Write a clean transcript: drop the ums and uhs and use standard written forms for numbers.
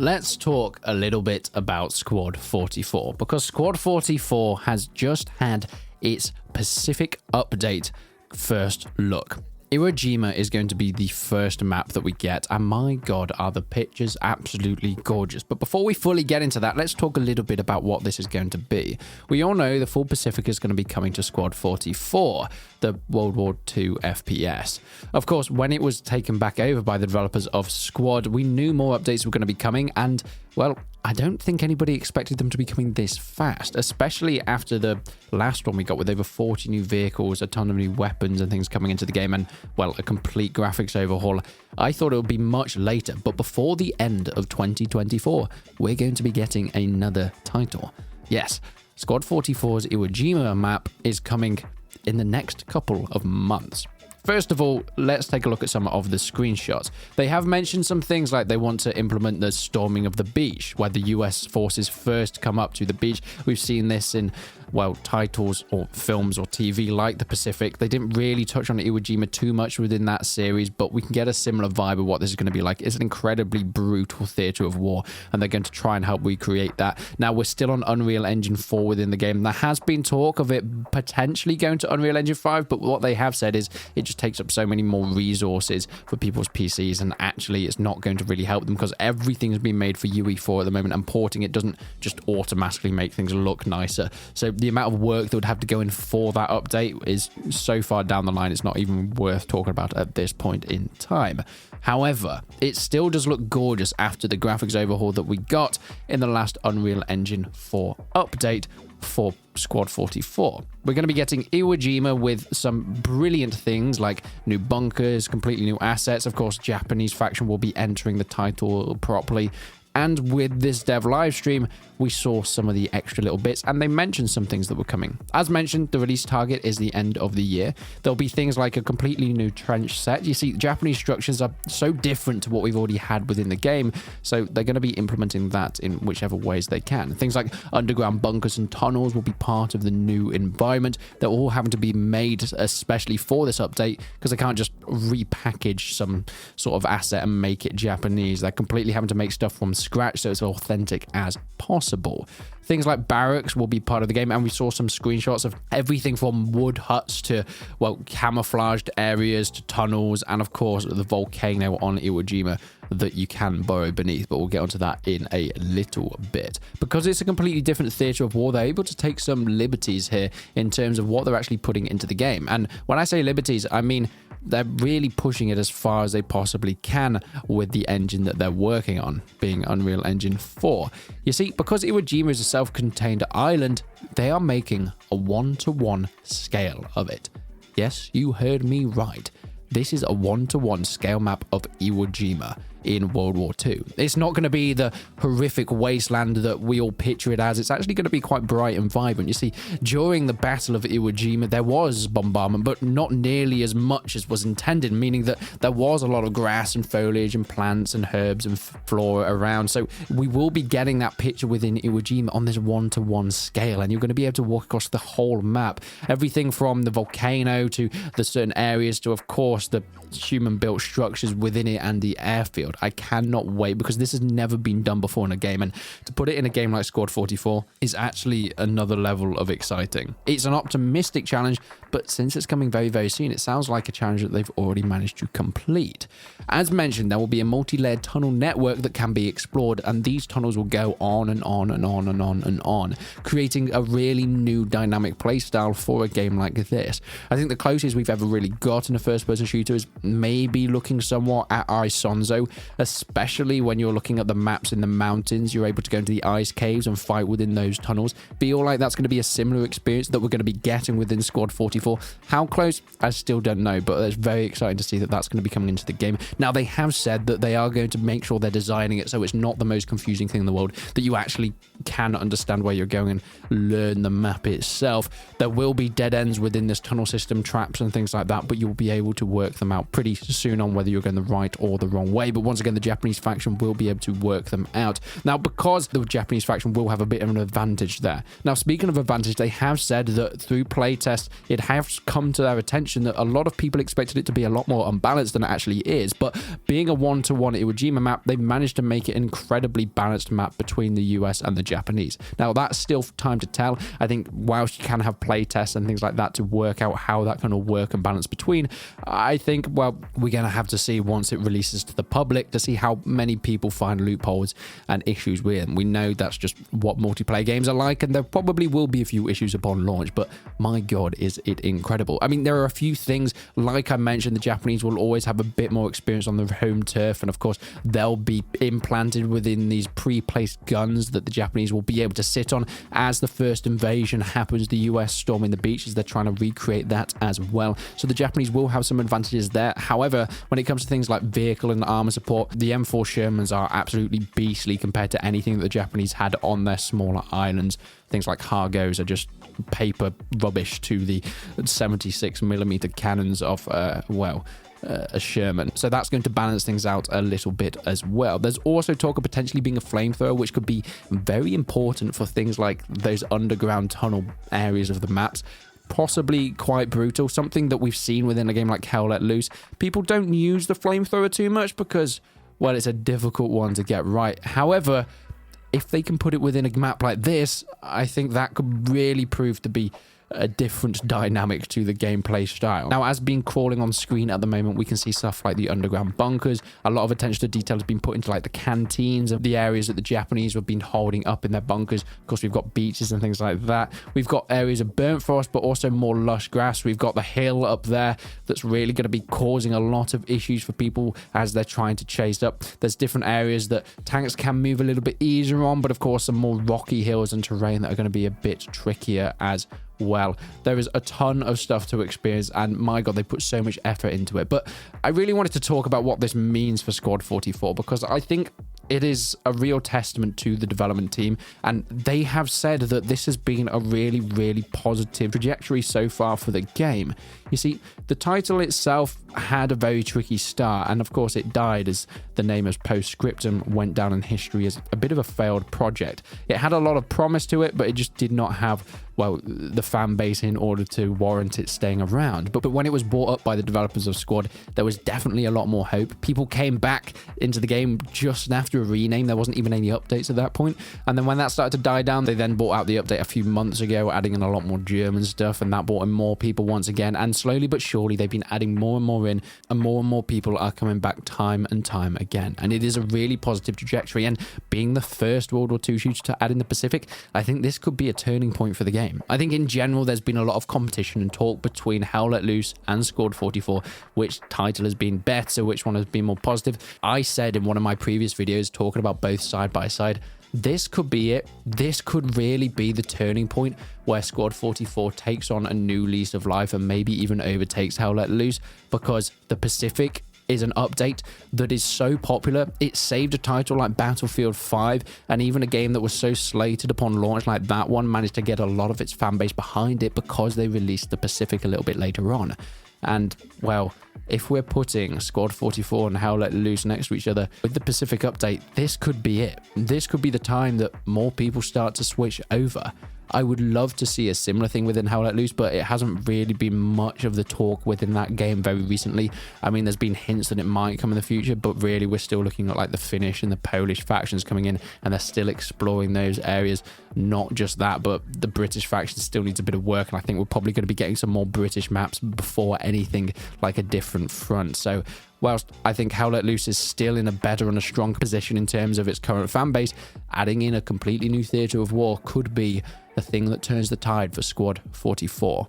Let's talk a little bit about Squad 44, because Squad 44 has just had its Pacific update first look. Iwo Jima is going to be the first map that we get, and my god, are the pictures absolutely gorgeous. But before we fully get into that, let's talk a little bit about what this is going to be. We all know the full Pacific is going to be coming to Squad 44, the World War II FPS. Of course, when it was taken back over by the developers of Squad, we knew more updates were going to be coming, and, well, I don't think anybody expected them to be coming this fast, especially after the last one we got with over 40 new vehicles, a ton of new weapons and things coming into the game, and, well, a complete graphics overhaul. I thought it would be much later, but before the end of 2024, we're going to be getting another title. Yes, Squad 44's Iwo Jima map is coming in the next couple of months. First of all, let's take a look at some of the screenshots. They have mentioned some things like they want to implement the storming of the beach, where the US forces first come up to the beach. We've seen this in, well, titles or films or TV like the Pacific. They didn't really touch on Iwo Jima too much within that series, but we can get a similar vibe of what this is going to be like. It's an incredibly brutal theater of war, and they're going to try and help recreate that. Now, we're still on Unreal Engine 4 within the game. There has been talk of it potentially going to Unreal Engine 5, but what they have said is it just takes up so many more resources for people's PCs, and actually it's not going to really help them because everything's been made for UE4 at the moment, and porting it doesn't just automatically make things look nicer. So the amount of work that would have to go in for that update is so far down the line, it's not even worth talking about at this point in time. However, it still does look gorgeous after the graphics overhaul that we got in the last Unreal Engine 4 update for Squad 44. We're going to be getting Iwo Jima with some brilliant things like new bunkers, completely new assets. Of course, Japanese faction will be entering the title properly. And with this dev live stream, we saw some of the extra little bits, and they mentioned some things that were coming. As mentioned, the release target is the end of the year. There'll be things like a completely new trench set. You see, Japanese structures are so different to what we've already had within the game, so they're going to be implementing that in whichever ways they can. Things like underground bunkers and tunnels will be part of the new environment. They're all having to be made especially for this update, because they can't just repackage some sort of asset and make it Japanese. They're completely having to make stuff from scratch so it's authentic as possible. Things like barracks will be part of the game, and we saw some screenshots of everything from wood huts to, well, camouflaged areas to tunnels, and of course the volcano on Iwo Jima that you can burrow beneath, but we'll get onto that in a little bit. Because it's a completely different theater of war, they're able to take some liberties here in terms of what they're actually putting into the game. And when I say liberties, I mean they're really pushing it as far as they possibly can with the engine that they're working on, being Unreal Engine 4. You see, because Iwo Jima is a self-contained island, they are making a 1-to-1 scale of it. Yes, you heard me right. This is a 1-to-1 scale map of Iwo Jima in World War II. It's not going to be the horrific wasteland that we all picture it as. It's actually going to be quite bright and vibrant. You see, during the Battle of Iwo Jima, there was bombardment, but not nearly as much as was intended, meaning that there was a lot of grass and foliage and plants and herbs and flora around. So we will be getting that picture within Iwo Jima on this 1-to-1 scale, and you're going to be able to walk across the whole map. Everything from the volcano to the certain areas to, of course, the human-built structures within it and the airfield. I cannot wait, because this has never been done before in a game, and to put it in a game like Squad 44 is actually another level of exciting. It's an optimistic challenge, but since it's coming very, very soon, it sounds like a challenge that they've already managed to complete. As mentioned, there will be a multi-layered tunnel network that can be explored, and these tunnels will go on and on and on and on and on, creating a really new dynamic playstyle for a game like this. I think the closest we've ever really got in a first-person shooter is maybe looking somewhat at Isonzo, especially when you're looking at the maps in the mountains. You're able to go into the ice caves and fight within those tunnels. Feel like that's going to be a similar experience that we're going to be getting within Squad 44. How close? I still don't know, but it's very exciting to see that that's going to be coming into the game. Now, they have said that they are going to make sure they're designing it so it's not the most confusing thing in the world, that you actually can understand where you're going and learn the map itself. There will be dead ends within this tunnel system, traps and things like that, but you'll be able to work them out pretty soon on whether you're going the right or the wrong way. But once again, the Japanese faction will be able to work them out. Now, because the Japanese faction will have a bit of an advantage there. Now, speaking of advantage, they have said that through playtest, it has come to their attention that a lot of people expected it to be a lot more unbalanced than it actually is. But being a 1-to-1 Iwo Jima map, they've managed to make it an incredibly balanced map between the US and the Japanese. Now, that's still time to tell. I think whilst you can have playtests and things like that to work out how that can all work and balance between, I think, well, we're going to have to see once it releases to the public to see how many people find loopholes and issues with it. We know that's just what multiplayer games are like, and there probably will be a few issues upon launch, but my god, is it incredible. I mean, there are a few things, like I mentioned, the Japanese will always have a bit more experience on their home turf, and of course they'll be implanted within these pre-placed guns that the Japanese will be able to sit on as the first invasion happens, the US storming the beaches. They're trying to recreate that as well, so the Japanese will have some advantages there. However, when it comes to things like vehicle and armor support, the M4 Shermans are absolutely beastly compared to anything that the Japanese had on their smaller islands. Things like Hargos are just paper rubbish to the 76mm cannons of, a Sherman. So that's going to balance things out a little bit as well. There's also talk of potentially being a flamethrower, which could be very important for things like those underground tunnel areas of the maps. Possibly quite brutal, something that we've seen within a game like Hell Let Loose. People don't use the flamethrower too much because, well, it's a difficult one to get right. However, if they can put it within a map like this, I think that could really prove to be a different dynamic to the gameplay style. Now, as being crawling on screen at the moment, we can see stuff like the underground bunkers. A lot of attention to detail has been put into like the canteens of the areas that the Japanese have been holding up in their bunkers. Of course, we've got beaches and things like that. We've got areas of burnt forest, but also more lush grass. We've got the hill up there that's really going to be causing a lot of issues for people as they're trying to chase up. There's different areas that tanks can move a little bit easier on, but of course, some more rocky hills and terrain that are going to be a bit trickier as well. There is a ton of stuff to experience, and my god, they put so much effort into it. But I really wanted to talk about what this means for Squad 44, because I think it is a real testament to the development team, and they have said that this has been a really, really positive trajectory so far for the game. You see, the title itself had a very tricky start, and of course it died as the name as Postscriptum went down in history as a bit of a failed project. It had a lot of promise to it, but it just did not have, well, the fan base in order to warrant it staying around. But when it was bought up by the developers of Squad, there was definitely a lot more hope. People came back into the game just after a rename. There wasn't even any updates at that point. And then when that started to die down, they then brought out the update a few months ago, adding in a lot more German stuff, and that brought in more people once again. And slowly but surely, they've been adding more and more in, and more people are coming back time and time again. And it is a really positive trajectory. And being the first World War II shooter to add in the Pacific, I think this could be a turning point for the game. I think in general, there's been a lot of competition and talk between Hell Let Loose and Squad 44, which title has been better, which one has been more positive. I said in one of my previous videos, talking about both side by side, this could be it. This could really be the turning point where Squad 44 takes on a new lease of life and maybe even overtakes Hell Let Loose, because the Pacific is an update that is so popular. It saved a title like Battlefield 5, and even a game that was so slated upon launch like that one managed to get a lot of its fan base behind it because they released the Pacific a little bit later on. And, well, if we're putting Squad 44 and Hell Let Loose next to each other with the Pacific update, this could be it. This could be the time that more people start to switch over. I would love to see a similar thing within Hell Let Loose, but it hasn't really been much of the talk within that game very recently. I mean, there's been hints that it might come in the future, but really we're still looking at like the Finnish and the Polish factions coming in, and they're still exploring those areas. Not just that, but the British faction still needs a bit of work, and I think we're probably going to be getting some more British maps before anything like a different front. So whilst I think Hell Let Loose is still in a better and a stronger position in terms of its current fan base, adding in a completely new theatre of war could be the thing that turns the tide for Squad 44.